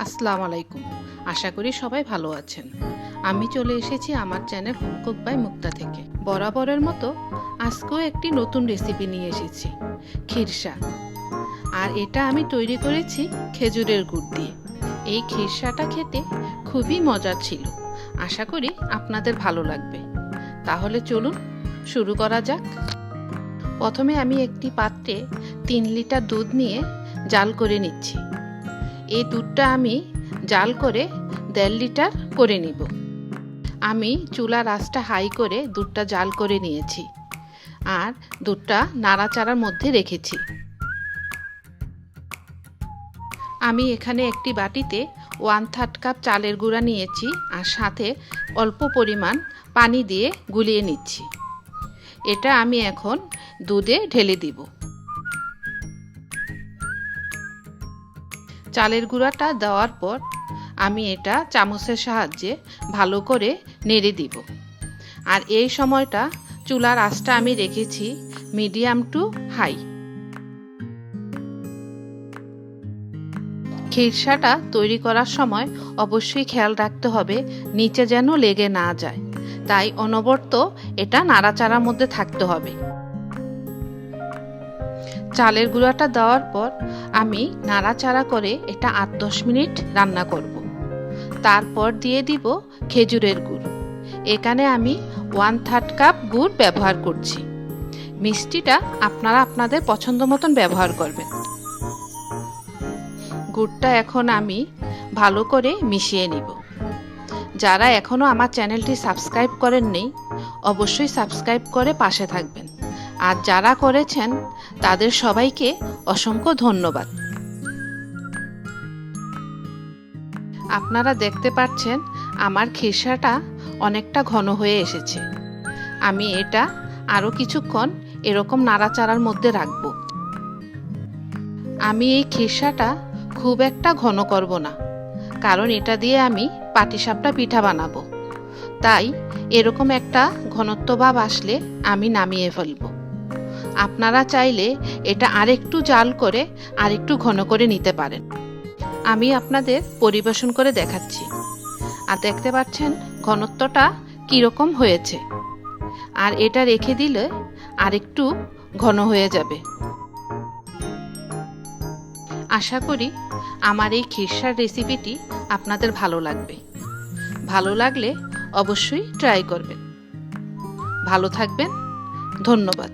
আসসালামু আলাইকুম। আশা করি সবাই ভালো আছেন। আমি চলে এসেছি আমার চ্যানেল হোম কুক বাই মুক্তা থেকে। বরাবরের মতো আজকেও একটি নতুন রেসিপি নিয়ে এসেছি, খিরসা। আর এটা আমি তৈরি করেছি খেজুরের গুড় দিয়ে। এই খিরসাটা খেতে খুবই মজার ছিল। আশা করি আপনাদের ভালো লাগবে। তাহলে চলুন শুরু করা যাক। প্রথমে আমি একটি পাত্রে 3 লিটার দুধ নিয়ে জাল করে নিচ্ছি। এই দুধটা আমি জাল করে 1.5 লিটার করে নিব। আমি চুলার আঁচটা হাই করে দুধটা জাল করে নিয়েছি আর দুধটা নাড়াচাড়ার মধ্যে রেখেছি। আমি এখানে একটি বাটিতে 1/3 কাপ চালের গুঁড়া নিয়েছি আর সাথে অল্প পরিমাণ পানি দিয়ে গুলিয়ে নিচ্ছি। এটা আমি এখন দুধে ঢেলে দিব। চালের গুঁড়াটা দেওয়ার পর আমি এটা চামচের সাহায্যে ভালো করে নেড়ে দিব। আর এই সময়টা চুলার আঁচটা আমি রেখেছি মিডিয়াম টু হাই। খিরসাটা তৈরি করার সময় অবশ্যই খেয়াল রাখতে হবে নিচে যেন লেগে না যায়, তাই অনবরত এটা নাড়াচাড়ার মধ্যে থাকতে হবে। চালের গুঁড়াটা দেওয়ার পর আমি নাড়াচাড়া করে এটা 8-10 মিনিট রান্না করব। তারপর দিয়ে দিব খেজুরের গুড়। এখানে আমি 1/3 কাপ গুড় ব্যবহার করছি। মিষ্টিটা আপনারা আপনাদের পছন্দ মতন ব্যবহার করবেন। গুড়টা এখন আমি ভালো করে মিশিয়ে নিব। যারা এখনও আমার চ্যানেলটি সাবস্ক্রাইব করেননি অবশ্যই সাবস্ক্রাইব করে পাশে থাকবেন। আর যারা করেছেন তাদের সবাইকে অসংখ্য ধন্যবাদ। আপনারা দেখতে পাচ্ছেন আমার খিরসাটা অনেকটা ঘন হয়ে এসেছে। আমি এটা আরও কিছুক্ষণ এরকম নাড়াচাড়ার মধ্যে রাখব। আমি এই খিরসাটা খুব একটা ঘন করব না, কারণ এটা দিয়ে আমি পাটিসাপটা পিঠা বানাবো। তাই এরকম একটা ঘনত্ব ভাব আসলে আমি নামিয়ে ফেলব। আপনারা চাইলে এটা আরেকটু জাল করে আরেকটু ঘন করে নিতে পারেন। আমি আপনাদের পরিবেশন করে দেখাচ্ছি। আর দেখতে পাচ্ছেন ঘনত্বটা কীরকম হয়েছে। আর এটা রেখে দিলে আরেকটু ঘন হয়ে যাবে। আশা করি আমার এই খিরসার রেসিপিটি আপনাদের ভালো লাগবে। ভালো লাগলে অবশ্যই ট্রাই করবেন। ভালো থাকবেন। ধন্যবাদ।